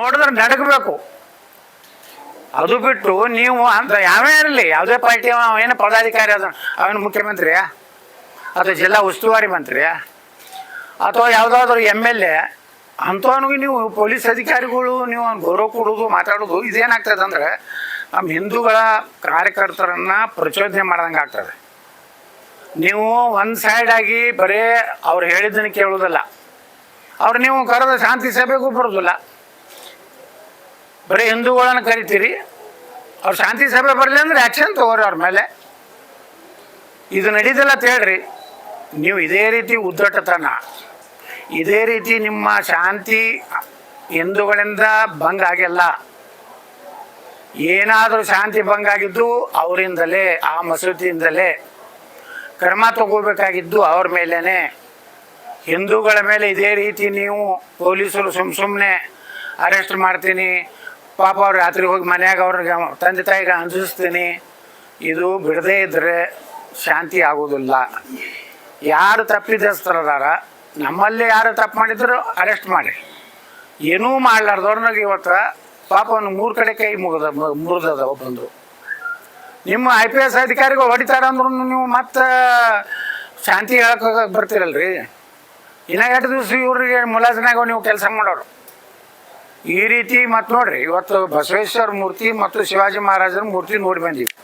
ನೋಡಿದ್ರೆ ನಡಗಬೇಕು. ಅದು ಬಿಟ್ಟು ನೀವು ಅಂತ ಯಾವೇ ಇರಲಿ, ಯಾವುದೇ ಪಾರ್ಟಿ ಏನು ಪದಾಧಿಕಾರಿ ಅದ, ಅವನು ಮುಖ್ಯಮಂತ್ರಿಯಾ ಅಥವಾ ಜಿಲ್ಲಾ ಉಸ್ತುವಾರಿ ಮಂತ್ರಿಯಾ ಅಥವಾ ಯಾವುದಾದ್ರೂ MLA ಅಂಥವನಿಗೆ ನೀವು ಪೊಲೀಸ್ ಅಧಿಕಾರಿಗಳು ನೀವು ಗೌರವ ಕೊಡೋದು ಮಾತಾಡೋದು ಇದೇನಾಗ್ತದೆ ಅಂದರೆ ನಮ್ಮ ಹಿಂದೂಗಳ ಕಾರ್ಯಕರ್ತರನ್ನು ಪ್ರಚೋದನೆ ಮಾಡ್ದಂಗೆ ಆಗ್ತದೆ. ನೀವು ಒಂದು ಸೈಡಾಗಿ ಬರೀ ಅವ್ರು ಹೇಳಿದ್ದನ್ನು ಕೇಳೋದಿಲ್ಲ, ಅವ್ರು ನೀವು ಕರೆದ ಶಾಂತಿ ಸಭೆಗೂ ಬರೋದಿಲ್ಲ, ಬರೀ ಹಿಂದೂಗಳನ್ನು ಕರಿತೀರಿ. ಅವ್ರು ಶಾಂತಿ ಸಭೆ ಬರಲಿ ಅಂದರೆ ಆ್ಯಕ್ಷನ್ ತಗೋರಿ ಅವ್ರ ಮೇಲೆ. ಇದು ನಡೀದಿಲ್ಲ ಅಂತ ಹೇಳ್ರಿ. ನೀವು ಇದೇ ರೀತಿ ಉದ್ದಟತನ, ಇದೇ ರೀತಿ ನಿಮ್ಮ ಶಾಂತಿ ಹಿಂದೂಗಳಿಂದ ಭಂಗ ಆಗಿಲ್ಲ. ಏನಾದರೂ ಶಾಂತಿ ಭಂಗ ಆಗಿದ್ದು ಅವರಿಂದಲೇ, ಆ ಮಸೂತಿಯಿಂದಲೇ. ಕ್ರಮ ತಗೋಬೇಕಾಗಿದ್ದು ಅವ್ರ ಮೇಲೇ. ಹಿಂದೂಗಳ ಮೇಲೆ ಇದೇ ರೀತಿ ನೀವು ಪೊಲೀಸರು ಸುಮ್ಮನೆ ಅರೆಸ್ಟ್ ಮಾಡ್ತೀನಿ, ಪಾಪ ಅವ್ರು ರಾತ್ರಿ ಹೋಗಿ ಮನ್ಯಾಗ ಅವ್ರಿಗೆ ತಂದೆ ತಾಯಿಗೆ ಅಂಜಿಸ್ತೀನಿ, ಇದು ಬಿಡದೇ ಇದ್ದರೆ ಶಾಂತಿ ಆಗೋದಿಲ್ಲ. ಯಾರು ತಪ್ಪಿದಸ್ತರದಾರ, ನಮ್ಮಲ್ಲಿ ಯಾರು ತಪ್ಪು ಮಾಡಿದ್ರು ಅರೆಸ್ಟ್ ಮಾಡಿ. ಏನೂ ಮಾಡಲಾರ್ದವ್ರನಾಗ ಇವತ್ತು ಪಾಪ ಅವ್ನು 3 ಕಡೆ ಕೈ ಮುರಿದದ ಬಂದು. ನಿಮ್ಮ IPS ಅಧಿಕಾರಿಗಳು ಹೊಡಿತಾರೆ ಅಂದ್ರೂ ನೀವು ಮತ್ತೆ ಶಾಂತಿ ಹೇಳಕ್ಕೆ ಬರ್ತೀರಲ್ರಿ. ಇನ್ನು 2 ದಿವಸ ಇವ್ರಿಗೆ ಮುಲಾಜಿನಾಗ ನೀವು ಕೆಲಸ ಮಾಡೋರು. ಈ ರೀತಿ ಮತ್ತು ನೋಡ್ರಿ, ಇವತ್ತು ಬಸವೇಶ್ವರ ಮೂರ್ತಿ ಮತ್ತು ಶಿವಾಜಿ ಮಹಾರಾಜರ ಮೂರ್ತಿ ನೋಡಿ ಬಂದೀವಿ.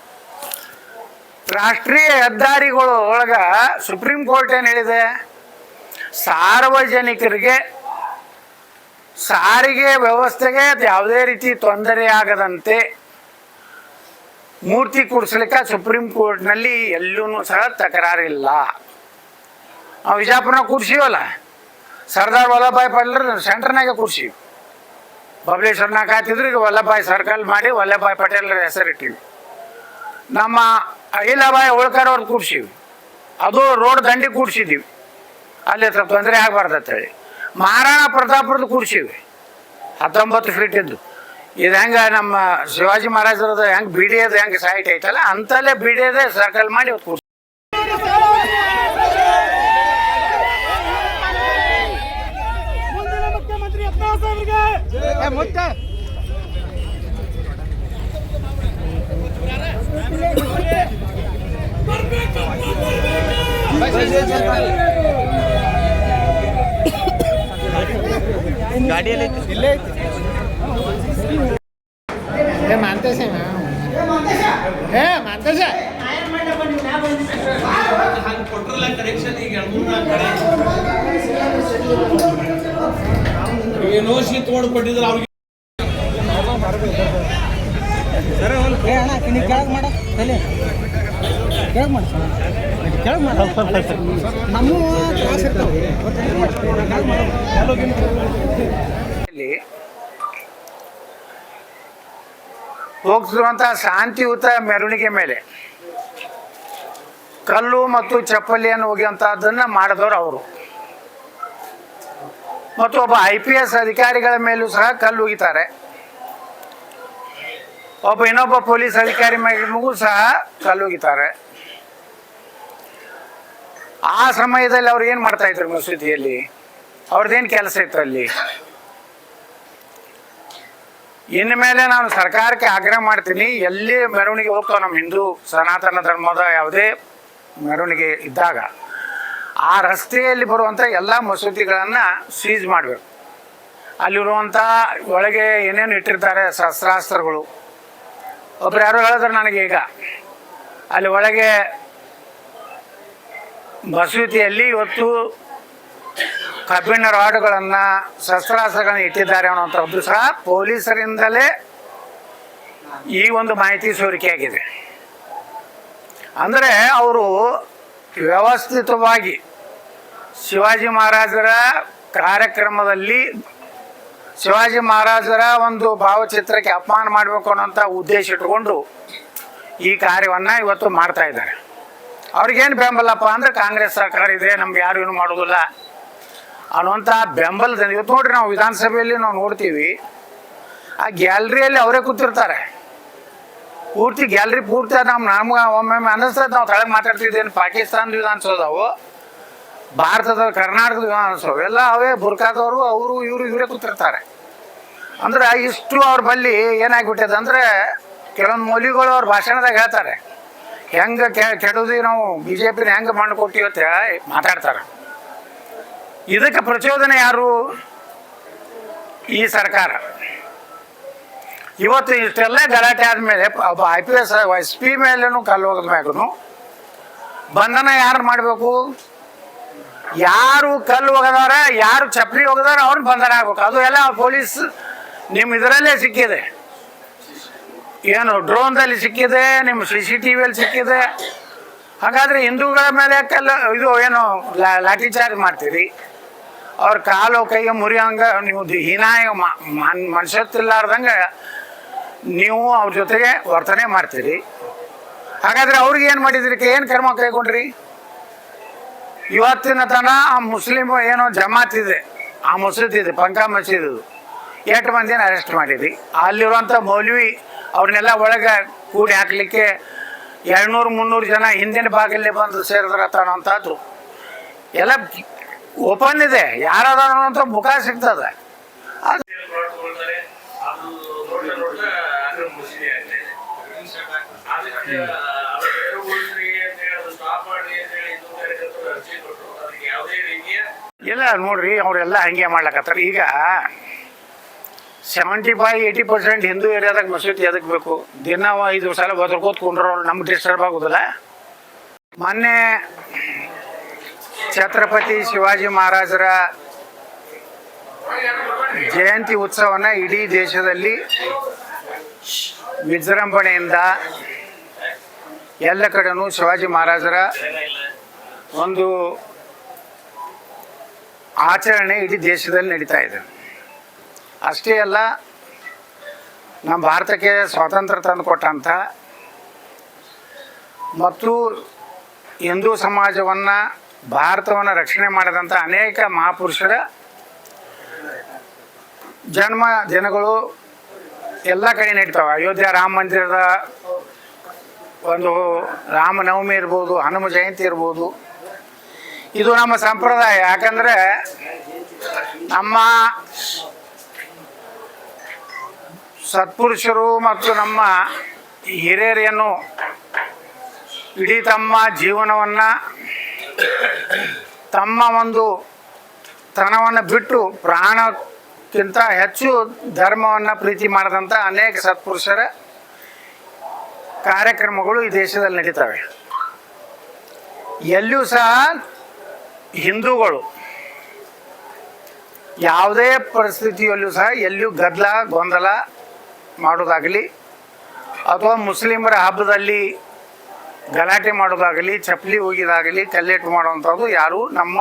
ರಾಷ್ಟ್ರೀಯ ಹೆದ್ದಾರಿಗಳು ಒಳಗೆ ಸುಪ್ರೀಂ ಕೋರ್ಟ್ ಏನು ಹೇಳಿದೆ, ಸಾರ್ವಜನಿಕರಿಗೆ ಸಾರಿಗೆ ವ್ಯವಸ್ಥೆಗೆ ಯಾವುದೇ ರೀತಿ ತೊಂದರೆ ಆಗದಂತೆ ಮೂರ್ತಿ ಕೂಡಿಸ್ಲಿಕ್ಕೆ ಸುಪ್ರೀಂ ಕೋರ್ಟ್ನಲ್ಲಿ ಎಲ್ಲೂ ಸಹ ತಕರಾರಿಲ್ಲ. ನಾವು ವಿಜಾಪುರನಾಗ ಕೂಡ್ಸಿವಲ್ಲ, ಸರ್ದಾರ್ ವಲ್ಲಭಭಾಯಿ ಪಟೇಲ್ ಸೆಂಟ್ರ್ನಾಗೆ ಕೂಡ್ಸಿವಿ. ಬಬಲೇಶ್ವರ್ನಾಗ ಹಾಕಿದ್ರು, ಈಗ ವಲ್ಲಭಭಾಯಿ ಸರ್ಕಲ್ ಮಾಡಿ ವಲ್ಲಭಭಾಯಿ ಪಟೇಲ್ರ ಹೆಸರಿಟ್ಟಿವಿ. ನಮ್ಮ ಅಹಿಲಾಬಾಯಿ ಹೋಳ್ಕರ್ ಅವ್ರು ಕೂಡ್ಸಿವಿ, ಅದು ರೋಡ್ ದಂಡಿ ಕೂಡ್ಸಿದ್ದೀವಿ, ಅಲ್ಲಿ ತೊಂದರೆ ಆಗಬಾರ್ದಂತೇಳಿ. ಮಹಾರಾಣಾ ಪ್ರತಾಪ್ರದ್ದು ಕೂಡ್ಸಿವಿ 19 ಫೀಟ್ ಇದ್ದು. ಇದು ಹೆಂಗೆ ನಮ್ಮ ಶಿವಾಜಿ ಮಹಾರಾಜರದ ಹೆಂಗೆ ಬಿಡಿಯೋದು ಹೆಂಗೆ ಸೈಟ್ ಐತಲ್ಲ ಅಂತಲೇ ಬಿಡಿಯೋದೇ ಸರ್ಕಲ್ ಮಾಡಿ ಅವತ್ತು ಕೂಡ್ಸಿ. ಗಾಡಿಯಲ್ಲಿ ಇಲ್ಲೇ ಮಾಂತೇಶ ಮಾಂತೇಶ ಕೊಟ್ರಲ್ಲ ಕರೆಕ್ಷನ್. ಈಗ ಏನೋ ಶೀತ್ ಓಡ್ ಕೊಟ್ಟಿದ್ರು ಅವ್ರಿಗೆ. ಕೆಳಗೆ ಮಾಡ ಕೆಳಗೆ ಮಾಡ ಕೆಳಗೆ ಮಾಡ ನಮ್ಮ ತ್ರಾಸ ಇರ್ತಾವೆ. ಹೋಗ್ತಿರುವಂಥ ಶಾಂತಿಯುತ ಮೆರವಣಿಗೆ ಮೇಲೆ ಕಲ್ಲು ಮತ್ತು ಚಪ್ಪಲಿಯನ್ನು ಒಗೆಯುವಂಥದ್ದನ್ನು ಮಾಡಿದವರು ಅವರು. ಮತ್ತು ಒಬ್ಬ IPS ಅಧಿಕಾರಿಗಳ ಮೇಲೂ ಸಹ ಕಲ್ಲು ಒಗಿತಾರೆ. ಇನ್ನೊಬ್ಬ ಪೊಲೀಸ್ ಅಧಿಕಾರಿ ಮೇಗೂ ಸಹ ಕಲ್ಲು ಒಗಿತಾರೆ. ಆ ಸಮಯದಲ್ಲಿ ಅವ್ರು ಏನು ಮಾಡ್ತಾ ಇದ್ರು ಮಸೂದಿಯಲ್ಲಿ? ಅವ್ರದ್ದೇನು ಕೆಲಸ ಇತ್ತು ಅಲ್ಲಿ? ಇನ್ನು ಮೇಲೆ ನಾನು ಸರ್ಕಾರಕ್ಕೆ ಆಗ್ರಹ ಮಾಡ್ತೀನಿ, ಎಲ್ಲಿ ಮೆರವಣಿಗೆ ಹೋಗ್ತಾವೆ ನಮ್ಮ ಹಿಂದೂ ಸನಾತನ ಧರ್ಮದ ಯಾವುದೇ ಮೆರವಣಿಗೆ ಇದ್ದಾಗ ಆ ರಸ್ತೆಯಲ್ಲಿ ಬರುವಂಥ ಎಲ್ಲ ಮಸೂದಿಗಳನ್ನು ಸೀಜ್ ಮಾಡಬೇಕು. ಅಲ್ಲಿರುವಂಥ ಒಳಗೆ ಏನೇನು ಇಟ್ಟಿರ್ತಾರೆ ಶಸ್ತ್ರಾಸ್ತ್ರಗಳು. ಒಬ್ರು ಯಾರು ಹೇಳಿದ್ರು ನನಗೆ, ಈಗ ಅಲ್ಲಿ ಒಳಗೆ ಮಸೂದಿಯಲ್ಲಿ ಇವತ್ತು ಕಬ್ಬಿಣ ರಾಡ್ಗಳನ್ನು ಶಸ್ತ್ರಾಸ್ತ್ರಗಳನ್ನು ಇಟ್ಟಿದ್ದಾರೆ ಅನ್ನೋಂಥದ್ದು ಸಹ ಪೊಲೀಸರಿಂದಲೇ ಈ ಒಂದು ಮಾಹಿತಿ ಸೋರಿಕೆಯಾಗಿದೆ. ಅಂದರೆ ಅವರು ವ್ಯವಸ್ಥಿತವಾಗಿ ಶಿವಾಜಿ ಮಹಾರಾಜರ ಕಾರ್ಯಕ್ರಮದಲ್ಲಿ ಶಿವಾಜಿ ಮಹಾರಾಜರ ಒಂದು ಭಾವಚಿತ್ರಕ್ಕೆ ಅಪಮಾನ ಮಾಡಬೇಕು ಅನ್ನೋಂಥ ಉದ್ದೇಶ ಇಟ್ಕೊಂಡು ಈ ಕಾರ್ಯವನ್ನು ಇವತ್ತು ಮಾಡ್ತಾ ಇದ್ದಾರೆ. ಅವ್ರಿಗೇನು ಬೆಂಬಲಪ್ಪ ಅಂದರೆ ಕಾಂಗ್ರೆಸ್ ಸರ್ಕಾರ ಇದೆ, ನಮ್ಗೆ ಯಾರು ಏನು ಮಾಡೋದಿಲ್ಲ ಅನ್ನುವಂಥ ಬೆಂಬಲದಿಂದ ಇವತ್ತು ನೋಡ್ರಿ, ನಾವು ವಿಧಾನಸಭೆಯಲ್ಲಿ ನಾವು ನೋಡ್ತೀವಿ, ಆ ಗ್ಯಾಲರಿಯಲ್ಲಿ ಅವರೇ ಕೂತಿರ್ತಾರೆ. ಪೂರ್ತಿ ಗ್ಯಾಲರಿ ಪೂರ್ತಿ ನಮ್ಗೆ ಒಮ್ಮೊಮ್ಮೆ ಅನ್ನಿಸ್ತದೆ, ನಾವು ತಳಗೆ ಮಾತಾಡ್ತಿದ್ದೇನು ಪಾಕಿಸ್ತಾನದ ವಿಧಾನಸೌಧವು, ಭಾರತದ ಕರ್ನಾಟಕದ ವಿಧಾನಸೌಧ ಎಲ್ಲ ಅವೇ ಬುರ್ಕಾದವರು ಅವರು ಇವರೇ ಕೂತಿರ್ತಾರೆ. ಅಂದ್ರೆ ಇಷ್ಟು ಅವ್ರ ಬಲ್ಲಿ ಏನಾಗ್ಬಿಟ್ಟದ ಅಂದ್ರೆ ಕೆಲವೊಂದು ಮೌಲ್ಯಗಳು ಅವ್ರ ಭಾಷಣದಾಗ ಹೇಳ್ತಾರೆ, ಹೆಂಗೆ ಕೆಡೋದು ನಾವು ಬಿ ಜೆ ಪಿನ ಹೆಂಗೆ ಮಾಡಿಕೊಟ್ಟಿವಿ ಅಂತ ಮಾತಾಡ್ತಾರೆ. ಇದಕ್ಕೆ ಪ್ರಚೋದನೆ ಯಾರು? ಈ ಸರ್ಕಾರ. ಇವತ್ತು ಇಷ್ಟೆಲ್ಲ ಗಲಾಟೆ ಆದಮೇಲೆ ಒಬ್ಬ IPS SP ಮೇಲೂ ಕಲ್ಲು ಹೋಗದ ಮ್ಯಾಗೂ ಬಂಧನ ಯಾರು ಮಾಡಬೇಕು? ಯಾರು ಕಲ್ಲು ಹೋಗದಾರ, ಯಾರು ಚಪ್ಪಲಿ ಹೋಗದಾರ ಅವ್ರನ್ನ ಬಂಧನ ಆಗ್ಬೇಕು. ಅದು ಎಲ್ಲ ಪೊಲೀಸ್ ನಿಮ್ಮ ಇದರಲ್ಲೇ ಸಿಕ್ಕಿದೆ, ಏನು ಡ್ರೋನ್ದಲ್ಲಿ ಸಿಕ್ಕಿದೆ, ನಿಮ್ಮ CCTVಯಲ್ಲಿ ಸಿಕ್ಕಿದೆ. ಹಾಗಾದರೆ ಹಿಂದೂಗಳ ಮೇಲೆ ಇದು ಏನು ಲಾಠಿ ಚಾರ್ಜ್ ಮಾಡ್ತೀರಿ, ಅವ್ರ ಕಾಲು ಕೈಗೆ ಮುರಿಯೋಂಗೆ ನೀವು ಹೀನಾಯ ಮನುಷ್ಯತ್ತಿಲ್ಲಾರ್ದಂಗೆ ನೀವು ಅವ್ರ ಜೊತೆಗೆ ವರ್ತನೆ ಮಾಡ್ತೀರಿ. ಹಾಗಾದರೆ ಅವ್ರಿಗೆ ಏನು ಮಾಡಿದ್ರಿ? ಏನು ಕ್ರಮ ಕೈಗೊಂಡ್ರಿ? ಇವತ್ತಿನ ತನ ಆ ಮುಸ್ಲಿಮ್ ಏನೋ ಜಮಾತ್ ಇದೆ, ಆ ಮಸೀದಿ ಇದೆ, ಪಂಕಾ ಮಸೀದಿ, 8 ಮಂದಿನ ಅರೆಸ್ಟ್ ಮಾಡಿದ್ರಿ. ಅಲ್ಲಿರುವಂಥ ಮೌಲ್ವಿ ಅವ್ರನ್ನೆಲ್ಲ ಒಳಗೆ ಕೂಡಿ ಹಾಕಲಿಕ್ಕೆ 200-300 ಜನ ಹಿಂದಿನ ಭಾಗಲ್ಲೇ ಬಂದು ಸೇರಿದ್ರತ್ತನ್ನೋಂಥದ್ದು ಎಲ್ಲ ಓಪನ್ ಇದೆ. ಯಾರಾದ್ರೂ ಅಂತ ಮುಖ ಸಿಗ್ತದೆ. ಇಲ್ಲ ನೋಡ್ರಿ, ಅವರೆಲ್ಲ ಹಂಗೆ ಮಾಡ್ಲಕತ್ತಾರ. ಈಗ 75-80% ಹಿಂದೂ ಏರಿಯಾದಾಗ ಮಸೀದಿ ಎದಕ್ಕೆ ಬೇಕು? ದಿನ 5 ಸಲ ಬದ್ರಕೋತ್ಕೊಂಡ್ರು ನಮ್ಗೆ ಡಿಸ್ಟರ್ಬ್ ಆಗೋದಿಲ್ಲ. ಮೊನ್ನೆ ಛತ್ರಪತಿ ಶಿವಾಜಿ ಮಹಾರಾಜರ ಜಯಂತಿ ಉತ್ಸವನ ಇಡೀ ದೇಶದಲ್ಲಿ ವಿಜೃಂಭಣೆಯಿಂದ ಎಲ್ಲ ಕಡೆನೂ ಶಿವಾಜಿ ಮಹಾರಾಜರ ಒಂದು ಆಚರಣೆ ಇಡೀ ದೇಶದಲ್ಲಿ ನಡೀತಾ ಇದೆ. ಅಷ್ಟೇ ಅಲ್ಲ, ನಮ್ಮ ಭಾರತಕ್ಕೆ ಸ್ವಾತಂತ್ರ್ಯ ತಂದು ಕೊಟ್ಟಂಥ ಮತ್ತು ಹಿಂದೂ ಸಮಾಜವನ್ನು, ಭಾರತವನ್ನು ರಕ್ಷಣೆ ಮಾಡಿದಂಥ ಅನೇಕ ಮಹಾಪುರುಷರ ಜನ್ಮ ದಿನಗಳು ಎಲ್ಲ ಕಡೆ ನಡೀತಾವೆ. ಅಯೋಧ್ಯ ರಾಮ ಮಂದಿರದ ಒಂದು ರಾಮನವಮಿ ಇರ್ಬೋದು, ಹನುಮ ಜಯಂತಿ ಇರ್ಬೋದು, ಇದು ನಮ್ಮ ಸಂಪ್ರದಾಯ. ಯಾಕಂದರೆ ನಮ್ಮ ಸತ್ಪುರುಷರು ಮತ್ತು ನಮ್ಮ ಹಿರಿಯರೇನು ಇಡೀ ತಮ್ಮ ಜೀವನವನ್ನು, ತಮ್ಮ ಒಂದು ತನವನ್ನು ಬಿಟ್ಟು ಪ್ರಾಣಕ್ಕಿಂತ ಹೆಚ್ಚು ಧರ್ಮವನ್ನು ಪ್ರೀತಿ ಮಾಡಿದಂಥ ಅನೇಕ ಸತ್ಪುರುಷರ ಕಾರ್ಯಕ್ರಮಗಳು ಈ ದೇಶದಲ್ಲಿ ನಡೀತವೆ. ಎಲ್ಲಿಯೂ ಸಹ ಹಿಂದೂಗಳು ಯಾವುದೇ ಪರಿಸ್ಥಿತಿಯಲ್ಲೂ ಸಹ ಎಲ್ಲಿಯೂ ಗದ್ದಲ ಗೊಂದಲ ಮಾಡೋದಾಗಲಿ ಅಥವಾ ಮುಸ್ಲಿಮರ ಹಬ್ಬದಲ್ಲಿ ಗಲಾಟೆ ಮಾಡೋದಾಗಲಿ, ಚಪ್ಪಲಿ ಹೋಗಿದಾಗಲಿ, ಕಲ್ಲೇಟು ಮಾಡುವಂಥದ್ದು ಯಾರೂ ನಮ್ಮ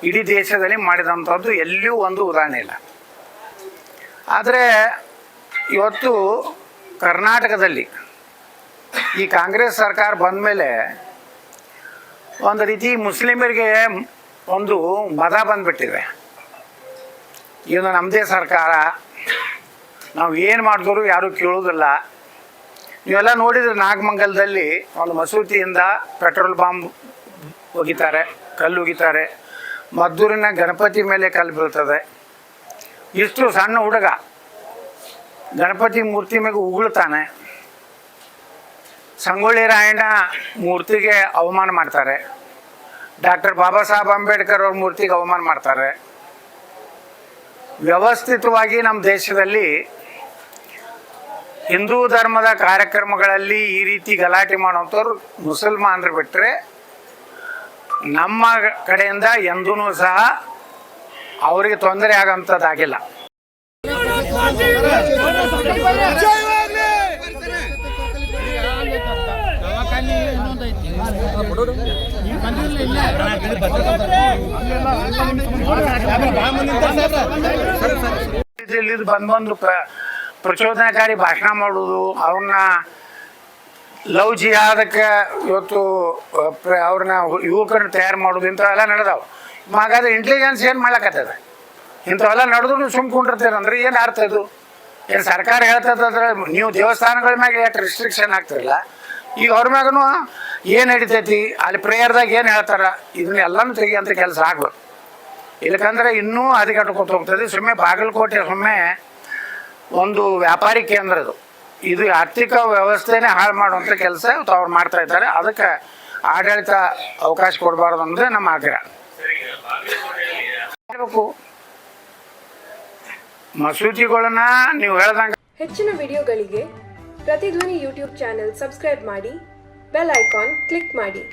ಇಡೀ ದೇಶದಲ್ಲಿ ಮಾಡಿದಂಥದ್ದು ಎಲ್ಲಿಯೂ ಒಂದು ಉದಾಹರಣೆ ಇಲ್ಲ. ಆದರೆ ಇವತ್ತು ಕರ್ನಾಟಕದಲ್ಲಿ ಈ ಕಾಂಗ್ರೆಸ್ ಸರ್ಕಾರ ಬಂದ ಮೇಲೆ ಒಂದು ರೀತಿ ಮುಸ್ಲಿಮರಿಗೆ ಒಂದು ಮದ ಬಂದುಬಿಟ್ಟಿದೆ. ಇದು ನಮ್ಮದೇ ಸರ್ಕಾರ, ನಾವು ಏನು ಮಾಡಿದ್ರು ಯಾರೂ ಕೇಳೋದಿಲ್ಲ. ನೀವೆಲ್ಲ ನೋಡಿದರೆ ನಾಗಮಂಗಲದಲ್ಲಿ ಒಂದು ಮಸೂತಿಯಿಂದ ಪೆಟ್ರೋಲ್ ಬಾಂಬ್ ಒಗಿತಾರೆ, ಕಲ್ಲು ಒಗಿತಾರೆ. ಮದ್ದೂರಿನ ಗಣಪತಿ ಮೇಲೆ ಕಲ್ಲು ಬೀಳ್ತದೆ. ಇಷ್ಟು ಸಣ್ಣ ಹುಡುಗ ಗಣಪತಿ ಮೂರ್ತಿ ಮೇಲೆ ಉಗುಳ್ತಾನೆ. ಸಂಗೊಳ್ಳಿ ರಾಯಣ್ಣ ಮೂರ್ತಿಗೆ ಅವಮಾನ ಮಾಡ್ತಾರೆ. ಡಾಕ್ಟರ್ ಬಾಬಾ ಸಾಹೇಬ್ ಅಂಬೇಡ್ಕರ್ ಅವ್ರ ಮೂರ್ತಿಗೆ ಅವಮಾನ ಮಾಡ್ತಾರೆ. ವ್ಯವಸ್ಥಿತವಾಗಿ ನಮ್ಮ ದೇಶದಲ್ಲಿ ಹಿಂದೂ ಧರ್ಮದ ಕಾರ್ಯಕ್ರಮಗಳಲ್ಲಿ ಈ ರೀತಿ ಗಲಾಟೆ ಮಾಡುವಂಥವ್ರು ಮುಸಲ್ಮಾನರು ಬಿಟ್ಟರೆ ನಮ್ಮ ಕಡೆಯಿಂದ ಎಂದೂ ಸಹ ಅವರಿಗೆ ತೊಂದರೆ ಆಗೋಂಥದ್ದಾಗಿಲ್ಲ. ಬಂದು ಪ್ರಚೋದನಕಾರಿ ಭಾಷಣ ಮಾಡೋದು, ಅವ್ರನ್ನ ಲವ್ ಜಿಹಾದಕ್ಕೆ ಇವತ್ತು ಅವ್ರನ್ನ ಯುವಕರನ್ನ ತಯಾರು ಮಾಡೋದು, ಇಂಥವೆಲ್ಲ ನಡೆದಾವೆ. ಹಾಗಾದ್ರೆ ಇಂಟೆಲಿಜೆನ್ಸ್ ಏನು ಮಾಡ್ಲಕತ್ತದ? ಇಂಥವೆಲ್ಲ ನಡೆದ್ರು ಸುಮ್ಕೊಂಡಿರ್ತೀರಂದ್ರೆ ಏನು ಅರ್ಥ ಇದು? ಏನು ಸರ್ಕಾರ ಹೇಳ್ತದಂದ್ರೆ ನೀವು ದೇವಸ್ಥಾನಗಳ ಮ್ಯಾಗ ಎಷ್ಟು ರಿಸ್ಟ್ರಿಕ್ಷನ್ ಆಗ್ತಿರಲ್ಲ, ಈಗ ಅವ್ರ ಮ್ಯಾಗೂ ಏನು ನಡೀತೈತಿ, ಅಲ್ಲಿ ಪ್ರೇಯರ್ದಾಗ ಏನು ಹೇಳ್ತಾರ, ಇದನ್ನೆಲ್ಲನೂ ತೆಗಿಯಂಥ ಕೆಲಸ ಆಗ್ಬೇಕು. ಇಲ್ಲಕಂದ್ರೆ ಇನ್ನೂ ಹದಿಗಟ್ಕೊತ ಹೋಗ್ತದೆ. ಸುಮ್ಮನೆ ಬಾಗಲಕೋಟೆ ಸುಮ್ಮನೆ ಒಂದು ವ್ಯಾಪಾರಿ ಕೇಂದ್ರ ಇದು ಆರ್ಥಿಕ ವ್ಯವಸ್ಥೆನೇ ಹಾಳು ಮಾಡುವಂಥ ಕೆಲಸ ಅವ್ರು ಮಾಡ್ತಾ ಇದ್ದಾರೆ. ಅದಕ್ಕೆ ಆಡಳಿತ ಅವಕಾಶ ಕೊಡಬಾರ್ದು ಅನ್ನೋದೇ ನಮ್ಮ ಆಗ್ರಹ. ಮಸೂತಿಗಳನ್ನ ನೀವು ಹೇಳ್ದಂಗೆ ಹೆಚ್ಚಿನ ವಿಡಿಯೋಗಳಿಗೆ ಪ್ರತಿಧ್ವನಿ ಯೂಟ್ಯೂಬ್ ಚಾನೆಲ್ ಸಬ್ಸ್ಕ್ರೈಬ್ ಮಾಡಿ, ಬೆಲ್ ಐಕಾನ್ ಕ್ಲಿಕ್ ಮಾಡಿ.